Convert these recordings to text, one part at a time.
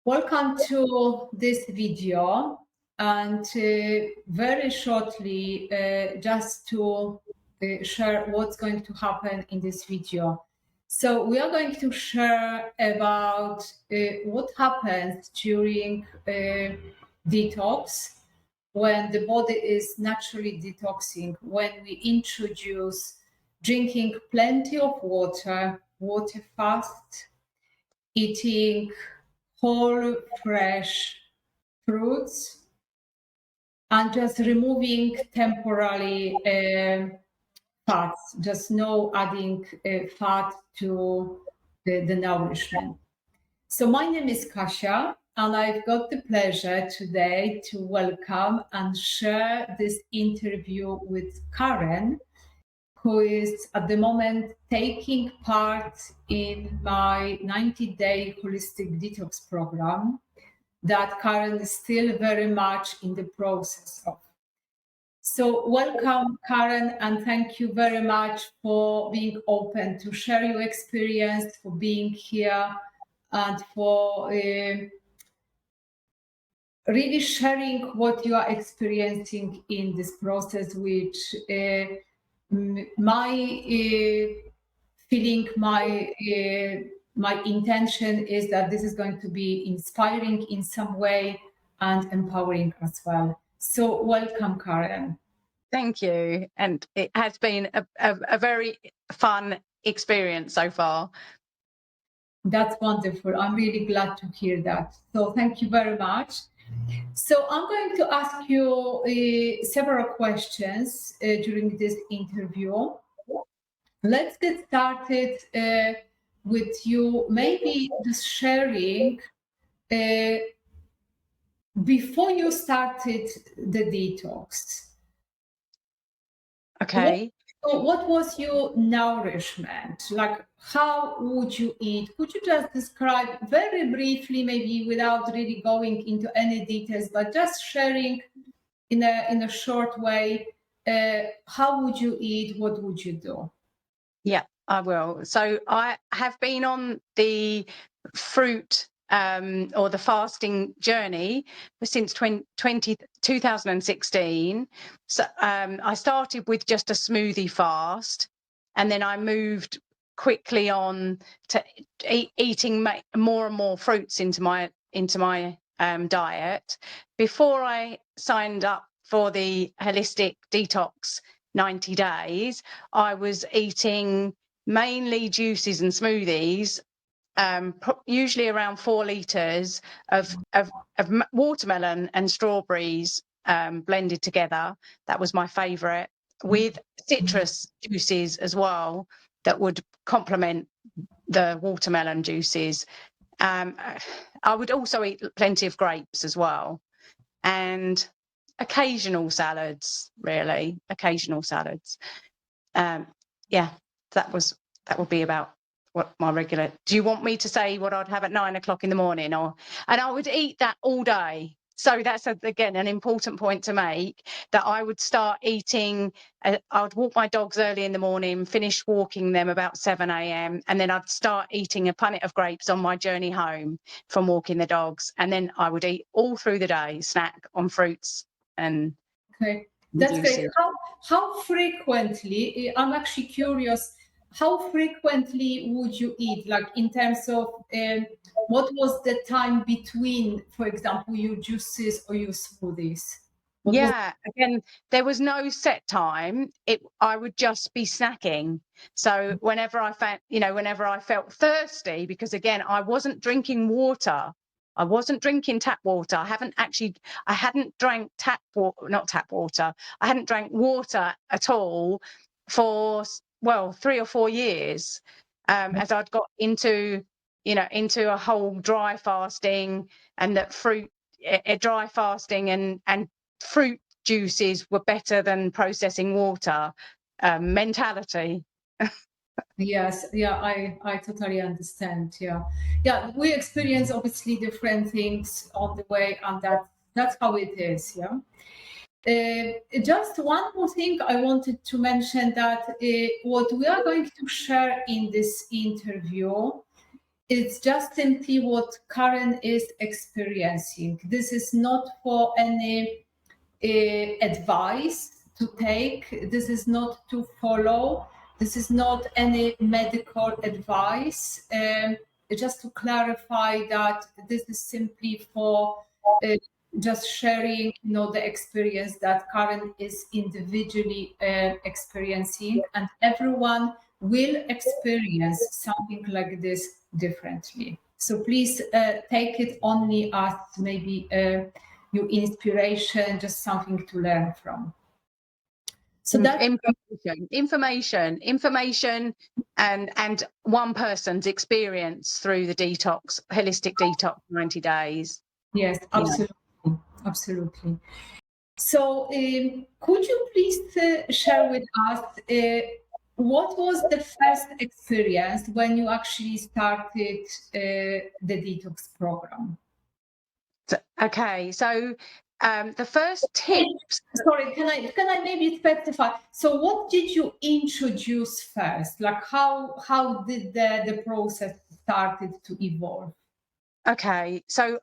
Welcome to this video, and very shortly, just to share what's going to happen in this video. So we are going to share about what happens during detox, when the body is naturally detoxing, when we introduce drinking plenty of water, water fast, eating whole fresh fruits, and just removing temporarily fats, just no adding fat to the nourishment. So my name is Kasia, and I've got the pleasure today to welcome and share this interview with Karen, who is at the moment taking part in my 90-day holistic detox program that Karen is still very much in the process of. So welcome, Karen, and thank you very much for being open to share your experience, for being here, and for really sharing what you are experiencing in this process, which my feeling, my intention is that this is going to be inspiring in some way and empowering as well. So welcome, Karen. Thank you. And it has been a very fun experience so far. That's wonderful. I'm really glad to hear that. So thank you very much. So I'm going to ask you several questions during this interview. Let's get started with you maybe just sharing before you started the detox. Okay. What was your nourishment? Like, how would you eat? Could you just describe very briefly, maybe without really going into any details, but just sharing in a short way, how would you eat? What would you do? Yeah, I will. So I have been on the fruit or the fasting journey since 2016. So I started with just a smoothie fast, and then I moved quickly on to eating more and more fruits into my diet. Before I signed up for the holistic detox 90 days, I was eating mainly juices and smoothies, usually around 4 litres of watermelon and strawberries blended together. That was my favourite, with citrus juices as well that would complement the watermelon juices. I would also eat plenty of grapes as well, and occasional salads, really, occasional salads. Yeah, that would be about what my regular. Do you want me to say what I'd have at 9 o'clock in the morning, and I would eat that all day? So that's again an important point to make, that I would start eating. I would walk my dogs early in the morning, finish walking them about 7 a.m, and then I'd start eating a punnet of grapes on my journey home from walking the dogs, and then I would eat all through the day, snack on fruits and. Okay, that's great. How frequently? I'm actually curious. How frequently would you eat? Like in terms of what was the time between, for example, your juices or your smoothies? Again, there was no set time. I would just be snacking. So whenever I felt thirsty, because again, I wasn't drinking water. I wasn't drinking tap water. I hadn't drank not tap water. I hadn't drank water at all for 3 or 4 years, as I'd got into a whole dry fasting, and that fruit, dry fasting and fruit juices were better than processing water mentality. Yes, yeah, I totally understand. Yeah, we experience obviously different things on the way, and that's how it is. Yeah. Just one more thing I wanted to mention, that what we are going to share in this interview it's just simply what Karen is experiencing. This is not for any advice to take. This is not to follow. This is not any medical advice. Just to clarify that this is simply for just sharing, the experience that Karen is individually experiencing, and everyone will experience something like this differently. So please take it only as maybe your inspiration, just something to learn from. So that's information, and one person's experience through the holistic detox 90 days. Yes, absolutely. Yeah. Absolutely. So could you please share with us what was the first experience when you actually started the detox program? Okay, so the first tips. Sorry, can I maybe specify? So what did you introduce first? Like how did the process started to evolve? Okay, so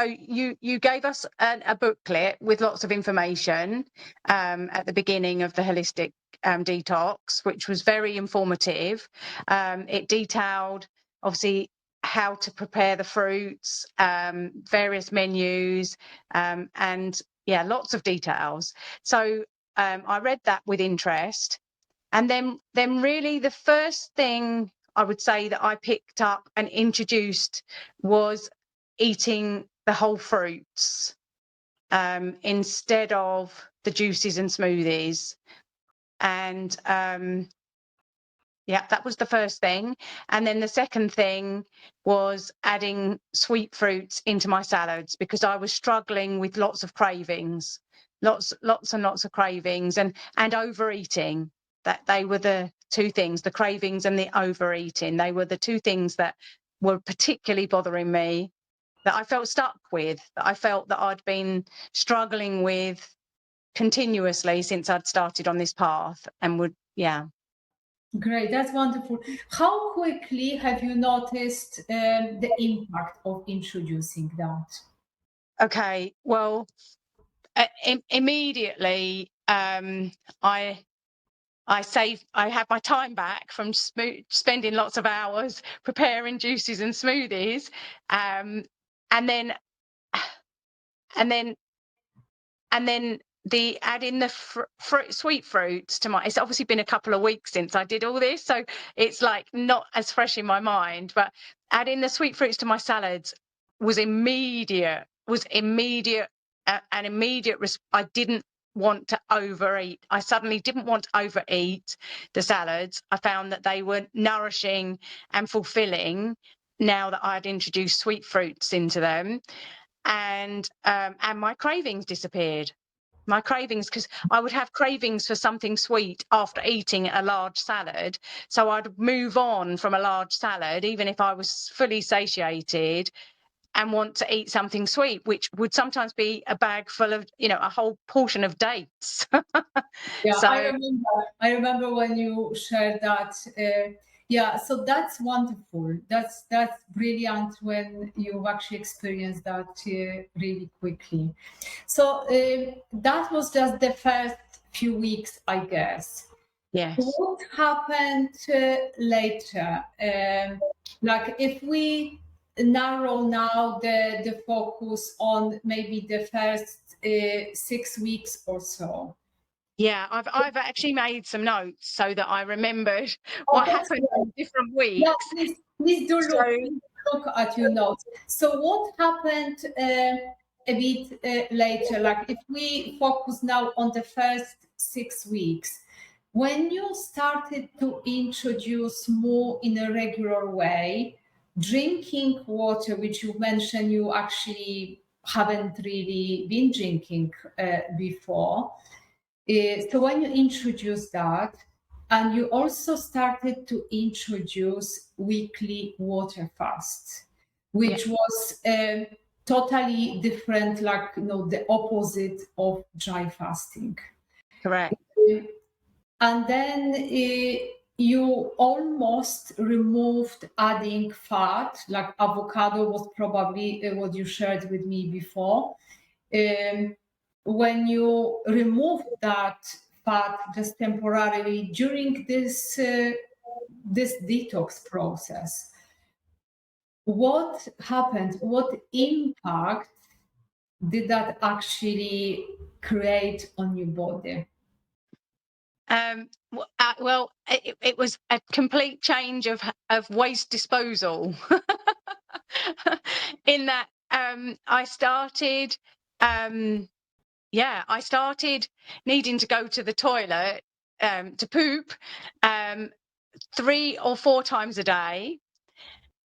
you gave us a booklet with lots of information at the beginning of the holistic detox, which was very informative. It detailed obviously how to prepare the fruits, various menus, and yeah, lots of details. So I read that with interest, and then really the first thing I would say that I picked up and introduced was eating the whole fruits instead of the juices and smoothies. And yeah, that was the first thing. And then the second thing was adding sweet fruits into my salads, because I was struggling with lots of cravings, lots and lots of cravings, and overeating. That they were the two things, the cravings and the overeating. They were the two things that were particularly bothering me, that I felt stuck with, that I felt that I'd been struggling with continuously since I'd started on this path, and yeah. Great, that's wonderful. How quickly have you noticed the impact of introducing that? Okay, well, immediately I had my time back from spending lots of hours preparing juices and smoothies, and then the adding the sweet fruits to my. It's obviously been a couple of weeks since I did all this, so it's like not as fresh in my mind. But adding the sweet fruits to my salads was immediate. An immediate. I didn't want to overeat. I suddenly didn't want to overeat the salads. I found that they were nourishing and fulfilling now that I'd introduced sweet fruits into them, and my cravings disappeared. My cravings, because I would have cravings for something sweet after eating a large salad. So I'd move on from a large salad, even if I was fully satiated, and want to eat something sweet, which would sometimes be a bag full of, a whole portion of dates. Yeah, So, I remember when you shared that. Yeah, so that's wonderful. That's brilliant when you actually experienced that really quickly. So that was just the first few weeks, I guess. yes. What happened later? Like if we narrow now the focus on maybe the first 6 weeks or so. Yeah, I've actually made some notes so that I remembered what happened in different weeks. Yeah, please do look at your notes. So what happened a bit later? Like if we focus now on the first 6 weeks, when you started to introduce more in a regular way, drinking water, which you mentioned you actually haven't really been drinking before. So when you introduce that, and you also started to introduce weekly water fast, which was totally different, like the opposite of dry fasting. Correct. And then you almost removed adding fat, like avocado was probably what you shared with me before. When you remove that fat just temporarily during this detox process, what happened? What impact did that actually create on your body? Well, it was a complete change of waste disposal. In that, I started, I started needing to go to the toilet to poop 3 or 4 times a day.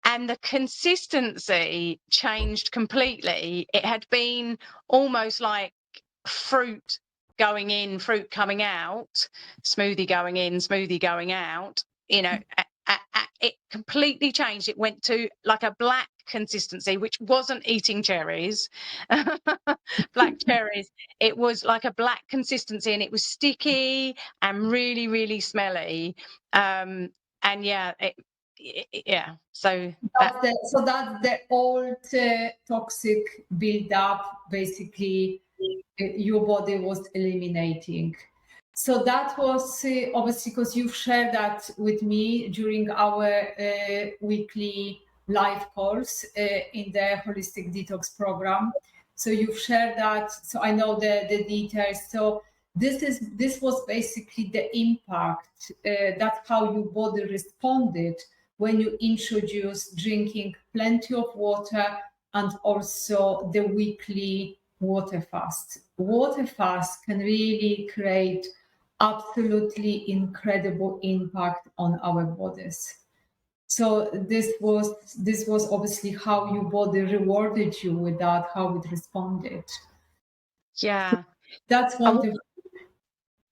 And the consistency changed completely. It had been almost like fruit going in, fruit coming out, smoothie going in, smoothie going out. You know, it completely changed. It went to like a black consistency, which wasn't eating cherries, black cherries. It was like a black consistency, and it was sticky and really, really smelly. And yeah, yeah. So that, That's the old toxic build-up, basically, your body was eliminating. So that was obviously because you've shared that with me during our weekly live calls in the Holistic Detox program. So you've shared that. So I know the details. So this was basically the impact. That's how your body responded when you introduce drinking plenty of water and also the weekly water fast. Water fast can really create absolutely incredible impact on our bodies. So this was obviously how your body rewarded you with that, how it responded. yeah. That's I would wonderful.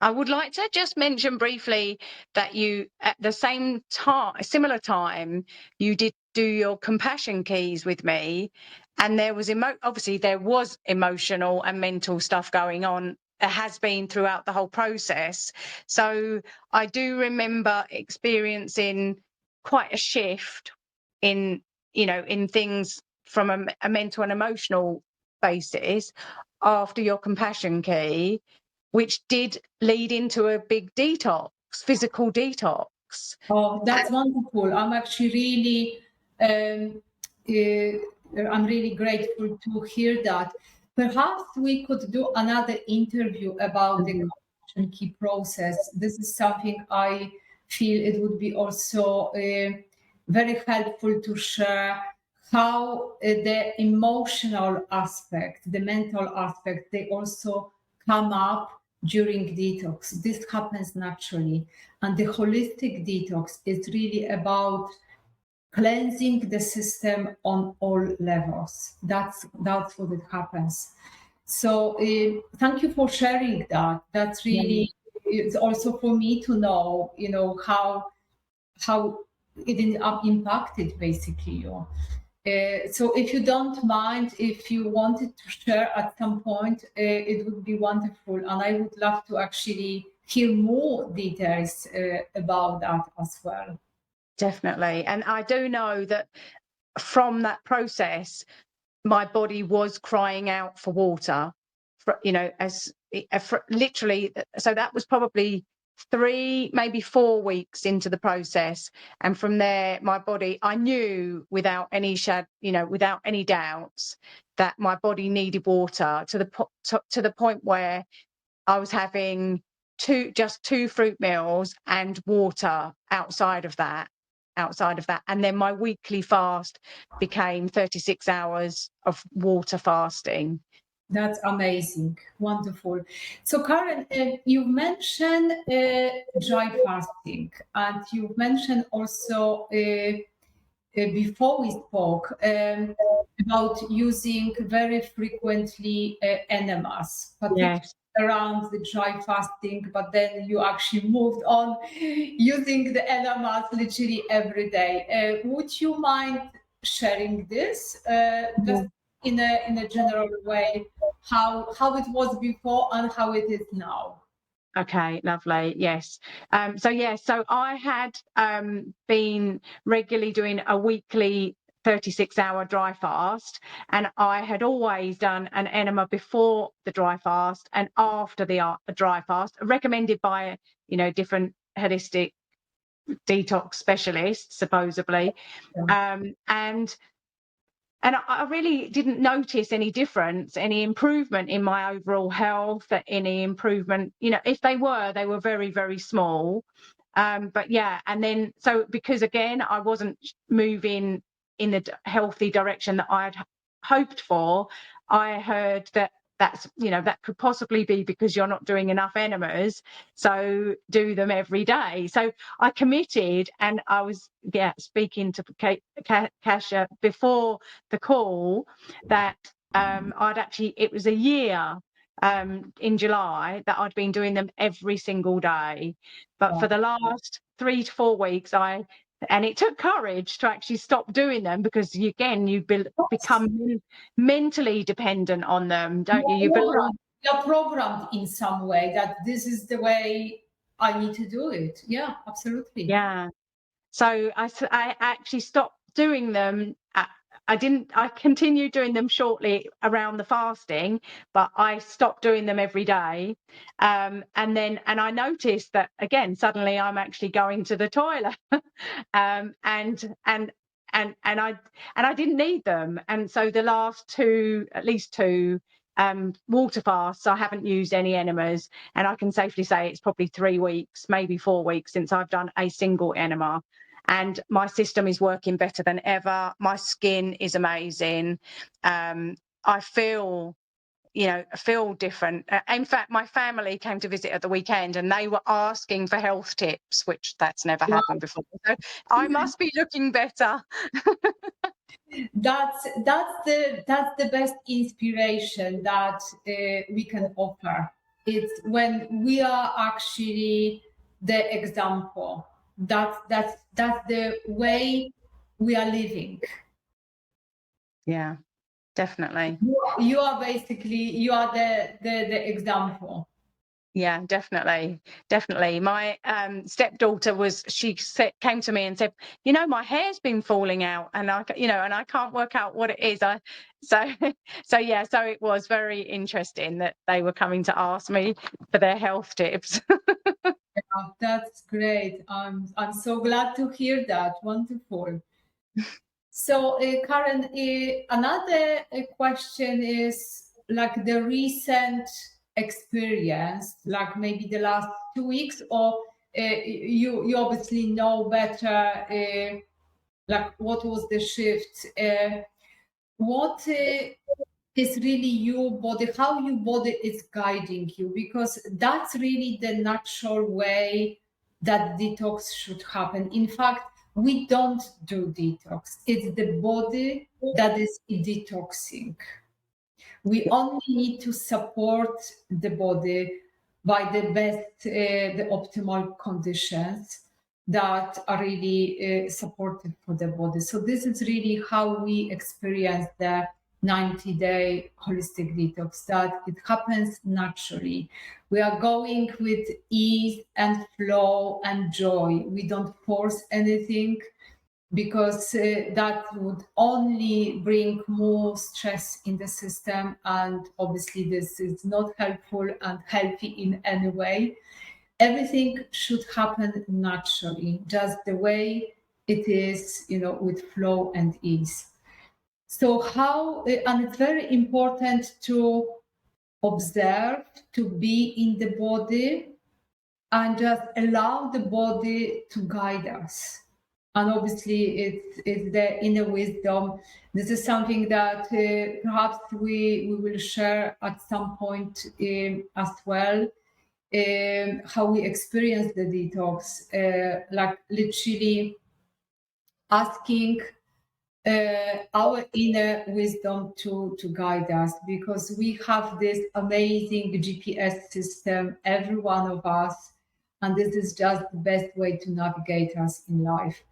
I would like to just mention briefly that you, at the same time, a similar time, you did do your compassion keys with me, and there was obviously there was emotional and mental stuff going on. It has been throughout the whole process. So I do remember experiencing quite a shift in, in things from a mental and emotional basis after your compassion key, which did lead into a big detox, physical detox. Oh, that's wonderful. I'm actually really, I'm really grateful to hear that. Perhaps we could do another interview about the Mhm. compassion key process. This is something I feel it would be also very helpful to share how the emotional aspect, the mental aspect, they also come up during detox. This happens naturally. And the holistic detox is really about cleansing the system on all levels. That's what it happens. So thank you for sharing that. That's Yeah. really, it's also for me to know, how it impacted basically you. So if you don't mind, if you wanted to share at some point, it would be wonderful. And I would love to actually hear more details about that as well. Definitely. And I do know that from that process, my body was crying out for water, as literally. So that was probably 3, maybe 4 weeks into the process. And from there, my body, I knew without any without any doubts that my body needed water to the point where I was having just 2 fruit meals and water outside of that. And then my weekly fast became 36 hours of water fasting. That's amazing. Wonderful. So, Karen, you mentioned dry fasting, and you mentioned also before we spoke about using very frequently enemas, particularly Yes. around the dry fasting, but then you actually moved on using the enemas literally every day. Would you mind sharing this just in a general way, how it was before and how it is now? Okay, lovely. Yes. So I had been regularly doing a weekly 36-hour dry fast, and I had always done an enema before the dry fast and after the dry fast, recommended by, different holistic detox specialists, supposedly. Yeah. And I really didn't notice any difference, any improvement in my overall health, any improvement. If they were very, very small. But yeah, and then so because again, I wasn't moving in the healthy direction that I had hoped for, I heard that could possibly be because you're not doing enough enemas, so do them every day. So I committed, and I was speaking to Kasia before the call that it was a year in July that I'd been doing them every single day. But for the last 3 to 4 weeks, and it took courage to actually stop doing them, because you become mentally dependent on them, don't you? You're programmed in some way that this is the way I need to do it. Yeah, absolutely. Yeah. So I actually stopped doing them. I continued doing them shortly around the fasting, but I stopped doing them every day. And I noticed that again, suddenly I'm actually going to the toilet. and I didn't need them. And so the last at least two water fasts, I haven't used any enemas, and I can safely say it's probably 3 weeks, maybe 4 weeks since I've done a single enema. And my system is working better than ever. My skin is amazing. I feel different. In fact, my family came to visit at the weekend, and they were asking for health tips, which that's never happened before. So I must be looking better. That's the best inspiration that we can offer. It's when we are actually the example. That's the way we are living. Yeah, definitely. You are basically the example. Yeah, definitely. My stepdaughter came to me and said, my hair's been falling out, and I can't work out what it is. So so it was very interesting that they were coming to ask me for their health tips. Yeah, that's great. I'm so glad to hear that. Wonderful. So, Karen, another question is like the recent experience, like maybe the last 2 weeks, or you obviously know better, like what was the shift? What is really your body, how your body is guiding you? Because that's really the natural way that detox should happen. In fact, we don't do detox. It's the body that is detoxing. We only need to support the body by the best, the optimal conditions that are really supportive for the body. So this is really how we experience the 90-day holistic detox, that it happens naturally. We are going with ease and flow and joy. We don't force anything, because that would only bring more stress in the system, and obviously this is not helpful and healthy in any way. Everything should happen naturally, just the way it is, with flow and ease. So and it's very important to observe, to be in the body, and just allow the body to guide us. And obviously, it's the inner wisdom. This is something that perhaps we will share at some point as well. How we experience the detox, like literally asking our inner wisdom to guide us, because we have this amazing GPS system, every one of us, and this is just the best way to navigate us in life.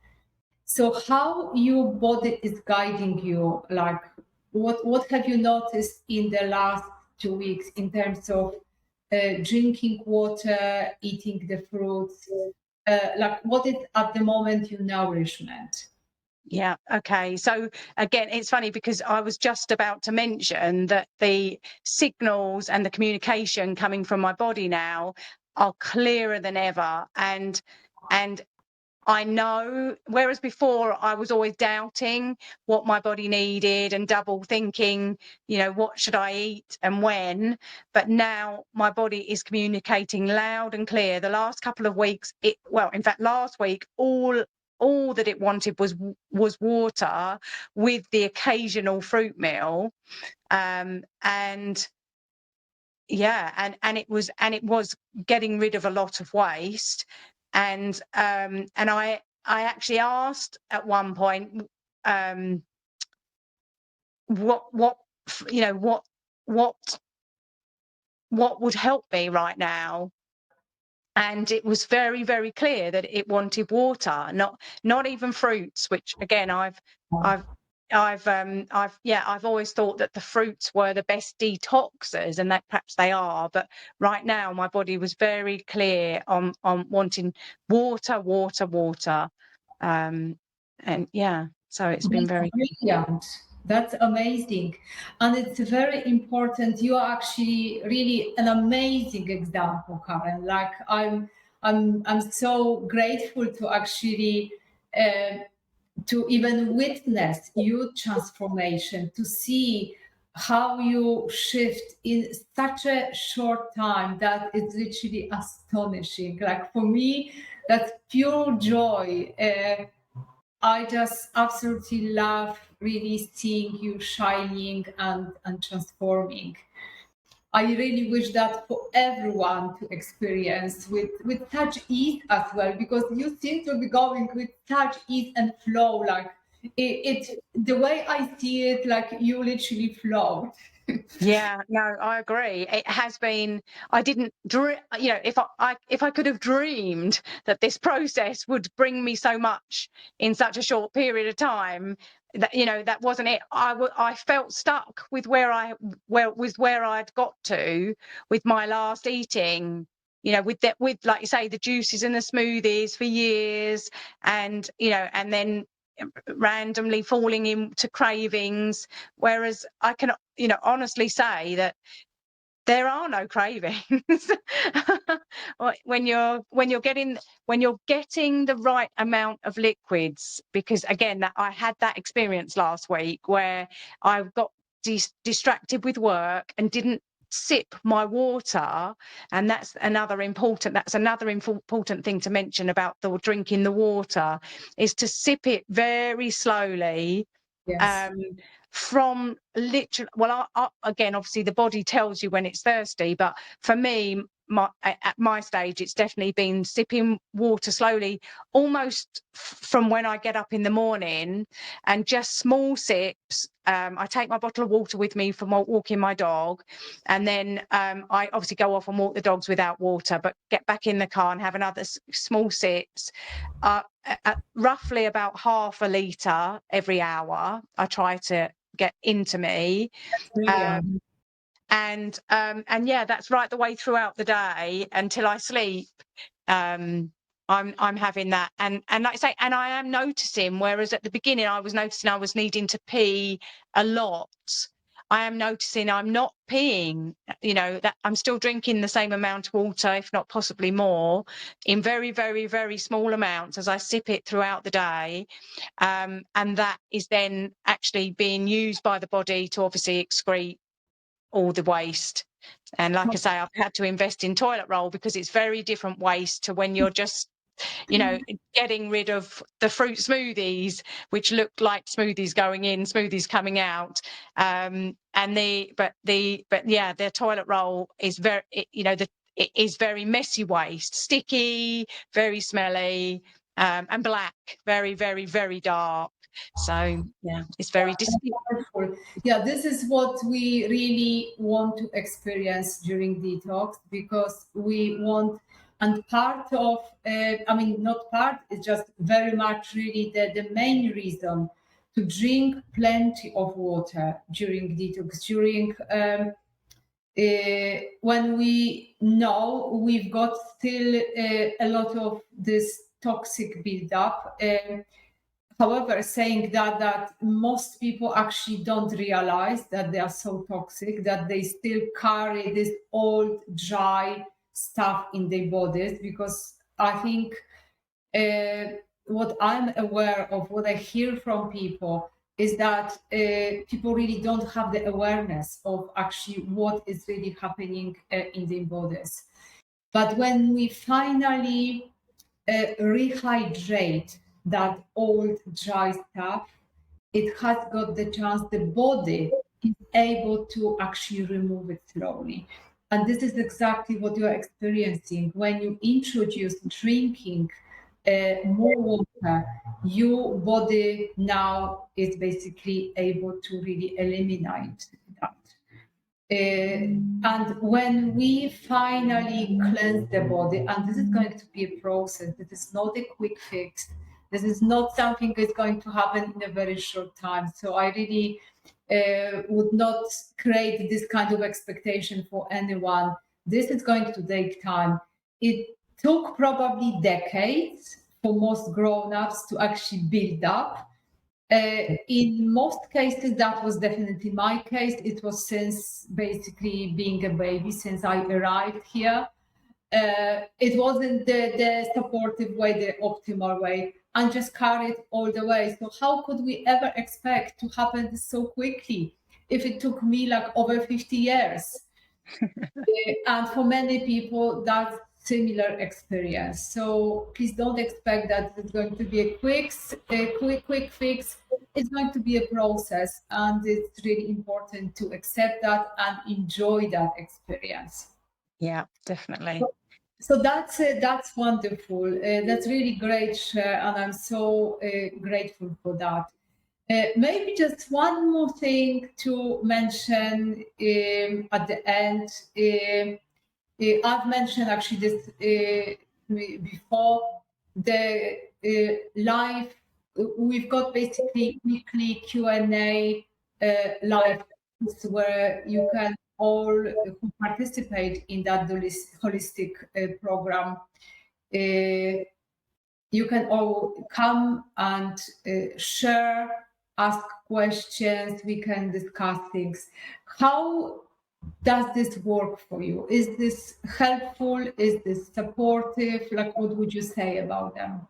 So how your body is guiding you, like what have you noticed in the last 2 weeks in terms of drinking water, eating the fruits? Like, what is at the moment your nourishment? Yeah. Okay. So again, it's funny because I was just about to mention that the signals and the communication coming from my body now are clearer than ever. And I know, whereas before I was always doubting what my body needed and double thinking, what should I eat and when? But now my body is communicating loud and clear. The last couple of weeks, in fact, last week, all that it wanted was water with the occasional fruit meal. And yeah, and it was getting rid of a lot of waste. And I actually asked at one point, what what would help me right now. And it was very, very clear that it wanted water, not even fruits, which again I've always thought that the fruits were the best detoxers, and that perhaps they are, but right now my body was very clear on wanting water, water, water. And yeah, so it's been very Brilliant. That's amazing. And it's very important. You are actually really an amazing example, Karen. Like, I'm so grateful to actually to even witness your transformation, to see how you shift in such a short time. That is literally astonishing. Like, for me, that's pure joy. I just absolutely love really seeing you shining and transforming. I really wish that for everyone to experience with such ease as well, because you seem to be going with such ease and flow. Like, the way I see it, like, you literally flow. Yeah, no, I agree. It has been. I didn't, if I could have dreamed that this process would bring me so much in such a short period of time, that wasn't it. I felt stuck with where I'd got to with my last eating. With like you say, the juices and the smoothies for years, and then randomly falling into cravings, whereas I can honestly say that there are no cravings when you're getting the right amount of liquids. Because again, that I had that experience last week where I got distracted with work and didn't sip my water. And that's another important thing to mention about the drinking the water, is to sip it very slowly. Yes. From literally, again, obviously the body tells you when it's thirsty, but for me, at my stage, it's definitely been sipping water slowly, almost from when I get up in the morning, and just small sips. I take my bottle of water with me for walking my dog, and then I obviously go off and walk the dogs without water, but get back in the car and have another small sips. At roughly about half a litre every hour, I try to get into me. Brilliant. And yeah, that's right the way throughout the day until I sleep. I'm having that, and like I say, and I am noticing, whereas at the beginning I was noticing I was needing to pee a lot, I am noticing I'm not peeing, that I'm still drinking the same amount of water, if not possibly more, in very, very, very small amounts as I sip it throughout the day. And that is then actually being used by the body to obviously excrete all the waste. And like I say, I've had to invest in toilet roll because it's very different waste to when you're just getting rid of the fruit smoothies, which look like smoothies going in, smoothies coming out. But yeah, the toilet roll is it is very messy waste, sticky, very smelly, and black, very, very, very dark. So yeah, it's very Wonderful. Yeah, this is what we really want to experience during detox, because we want, and part of, I mean, not part, it's just very much really the main reason to drink plenty of water during detox, during when we know we've got still a lot of this toxic buildup. However, saying that most people actually don't realize that they are so toxic, that they still carry this old, dry stuff in their bodies, because I think what I'm aware of, what I hear from people, is that people really don't have the awareness of actually what is really happening in their bodies. But when we finally rehydrate that old dry stuff, it has got the chance, the body is able to actually remove it slowly. And this is exactly what you're experiencing when you introduce drinking more water. Your body now is basically able to really eliminate that. And when we finally cleanse the body, and this is going to be a process, this is not a quick fix. This is not something that's going to happen in a very short time. So I really would not create this kind of expectation for anyone. This is going to take time. It took probably decades for most grown-ups to actually build up. In most cases, that was definitely my case. It was since basically being a baby, since I arrived here. It wasn't the supportive way, the optimal way, and just carried all the way. So how could we ever expect to happen so quickly if it took me like over 50 years? And for many people, that's similar experience. So please don't expect that it's going to be a quick fix. It's going to be a process, and it's really important to accept that and enjoy that experience. Yeah, definitely. So that's wonderful. That's really great, share, and I'm so grateful for that. Maybe just one more thing to mention at the end. I've mentioned actually this before. The live, we've got basically weekly Q&A live where you can all who participate in that holistic program. You can all come and share, ask questions, we can discuss things. How does this work for you? Is this helpful? Is this supportive? Like, what would you say about them?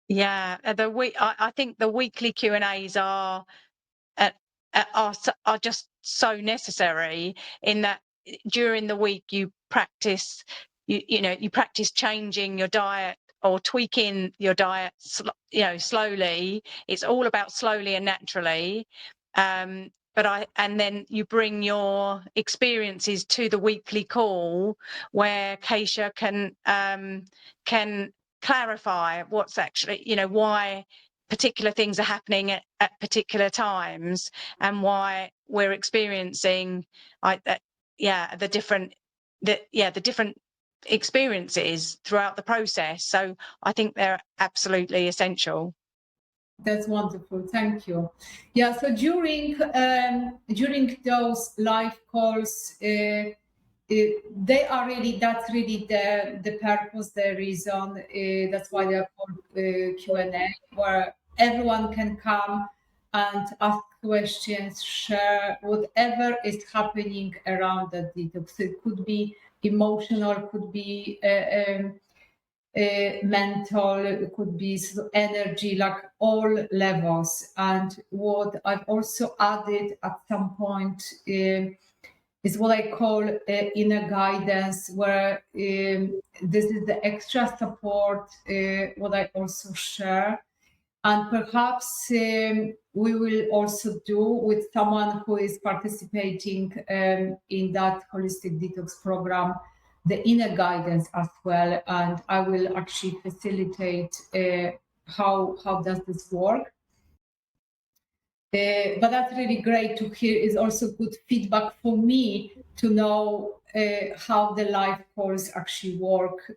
Yeah, I think the weekly Q&As uh, are just so necessary, in that during the week you practice you practice changing your diet or tweaking your diet slowly. It's all about slowly and naturally. And then you bring your experiences to the weekly call, where Keisha can clarify what's actually, why particular things are happening at particular times, and why we're experiencing the different experiences throughout the process. So I think they're absolutely essential. That's wonderful. Thank you. Yeah. So during those live calls, they are really, that's really the purpose, the reason. That's why they are called Q&A, where everyone can come and ask questions, share whatever is happening around the detox. It could be emotional, could be mental, it could be energy, like all levels. And what I've also added at some point is what I call inner guidance, where this is the extra support, what I also share. And perhaps we will also do with someone who is participating in that holistic detox program, the inner guidance as well. And I will actually facilitate how does this work. But that's really great to hear. Is also good feedback for me to know how the live calls actually work.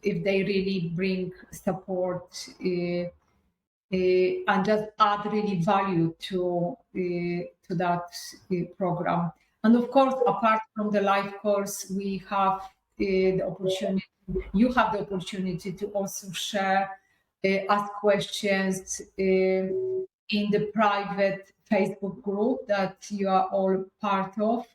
If they really bring support and just add really value to that program. And of course, apart from the live course, we have the opportunity, you have the opportunity to also share, ask questions in the private Facebook group that you are all part of.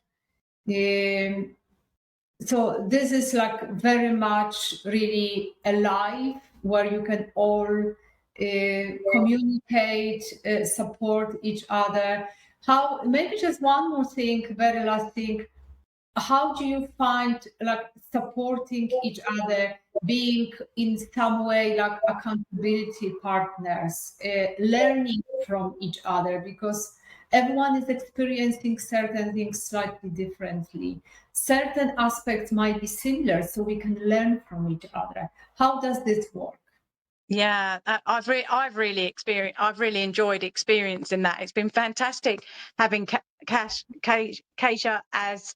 So this is like very much really alive, where you can all communicate, support each other. How, maybe just one more thing, very last thing, how do you find like supporting each other, being in some way like accountability partners, learning from each other, because everyone is experiencing certain things slightly differently. Certain aspects might be similar, so we can learn from each other. How does this work? Yeah, I've really enjoyed experiencing that. It's been fantastic having Keisha as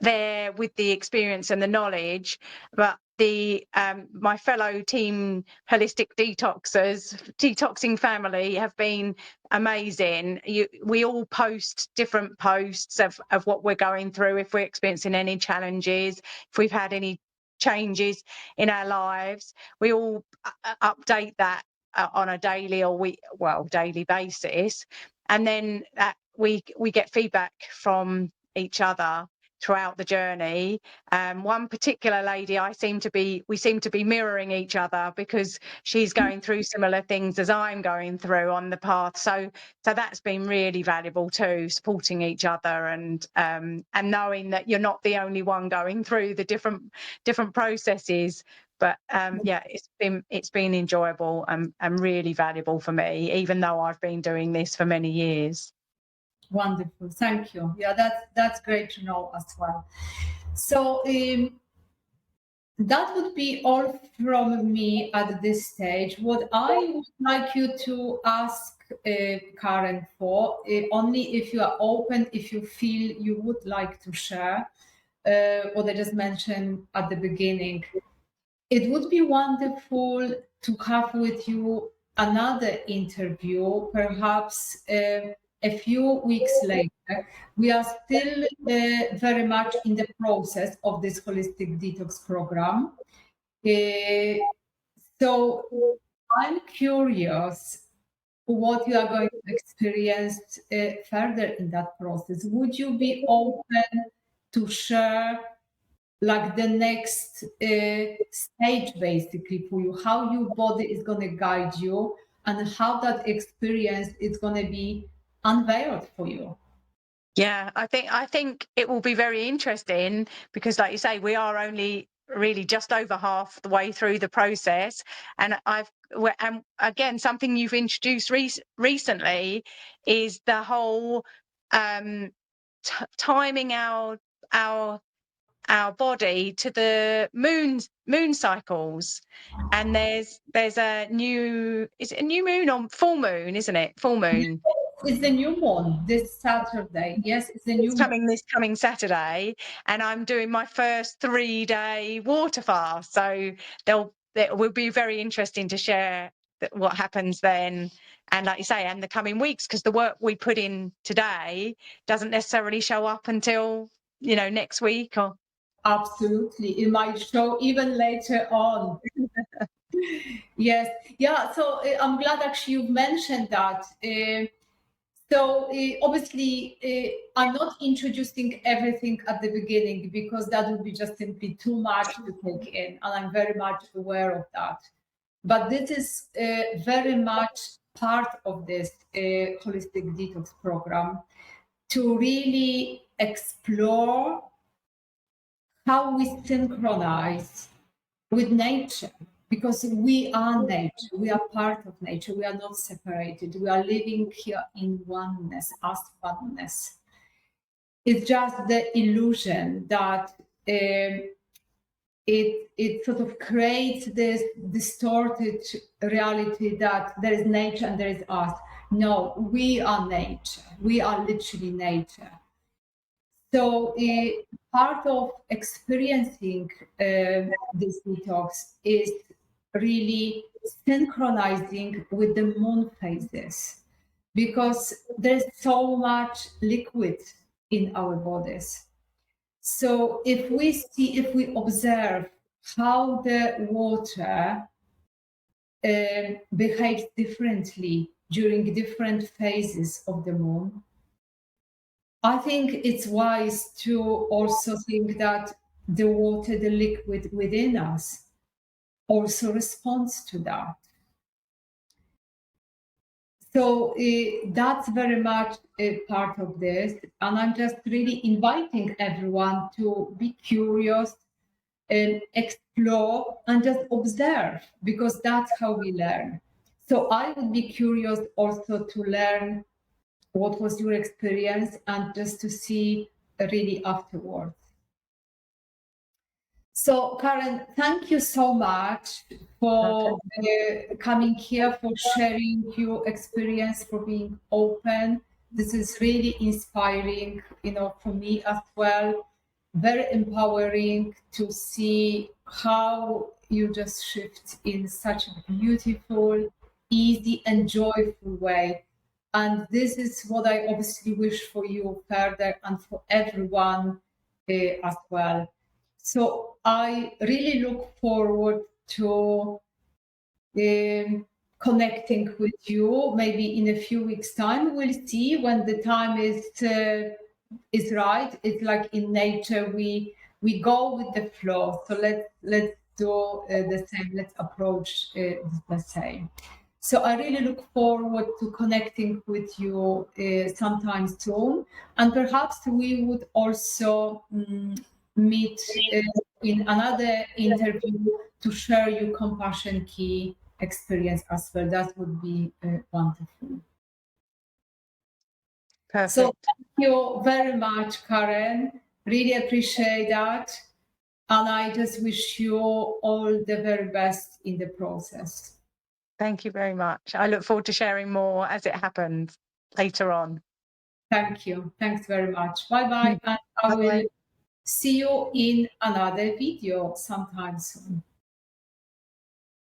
there with the experience and the knowledge, but the my fellow team holistic detoxing family have been amazing. We all post different posts of what we're going through, if we're experiencing any challenges, if we've had any changes in our lives. We all update that on a daily or daily basis, and then we get feedback from each other throughout the journey. One particular lady, we seem to be mirroring each other, because she's going through similar things as I'm going through on the path. So that's been really valuable too, supporting each other, and knowing that you're not the only one going through the different processes. But yeah, it's been enjoyable and really valuable for me, even though I've been doing this for many years. Wonderful, thank you. Yeah, that's great to know as well. So that would be all from me at this stage. What I would like you to ask Karen for, only if you are open, if you feel you would like to share what I just mentioned at the beginning. It would be wonderful to have with you another interview, perhaps a few weeks later. We are still very much in the process of this holistic detox program. So I'm curious what you are going to experience further in that process. Would you be open to share like the next stage basically for you, how your body is going to guide you and how that experience is going to be unveiled for you? Yeah, I think it will be very interesting, because, like you say, we are only really just over half the way through the process, and and again, something you've introduced recently is the whole timing our body to the moon cycles. And there's a new, is it a new moon or full moon, isn't it? Full moon. It's the new moon this Saturday. Yes, it's the new moon. This coming Saturday, and I'm doing my first 3-day water fast. So it will be very interesting to share what happens then, and like you say, and the coming weeks, because the work we put in today doesn't necessarily show up until next week. Or Absolutely, it might show even later on. Yes, yeah. So I'm glad actually you mentioned that. So obviously, I'm not introducing everything at the beginning, because that would be just simply too much to take in, and I'm very much aware of that. But this is very much part of this holistic detox program, to really explore how we synchronize with nature, because we are nature, we are part of nature, we are not separated, we are living here in oneness, as oneness. It's just the illusion that it sort of creates this distorted reality that there is nature and there is us. No, we are nature, we are literally nature. So part of experiencing this detox is really synchronizing with the moon phases, because there's so much liquid in our bodies. So if we observe how the water behaves differently during different phases of the moon, I think it's wise to also think that the water, the liquid within us, also responds to that. So that's very much a part of this. And I'm just really inviting everyone to be curious and explore and just observe, because that's how we learn. So I would be curious also to learn what was your experience and just to see really afterwards. So Karen, thank you so much for coming here, for sharing your experience, for being open. This is really inspiring, for me as well. Very empowering to see how you just shift in such a beautiful, easy, and joyful way. And this is what I obviously wish for you further and for everyone as well. So I really look forward to connecting with you. Maybe in a few weeks' time, we'll see when the time is right. It's like in nature, we go with the flow. So let's do the same. Let's approach the same. So I really look forward to connecting with you sometime soon, and perhaps we would also meet in another interview to share your compassion key experience as well. That would be wonderful. Perfect. So thank you very much, Karen. Really appreciate that. And I just wish you all the very best in the process. Thank you very much. I look forward to sharing more as it happens later on. Thank you. Thanks very much. Bye-bye. And I will see you in another video sometime soon.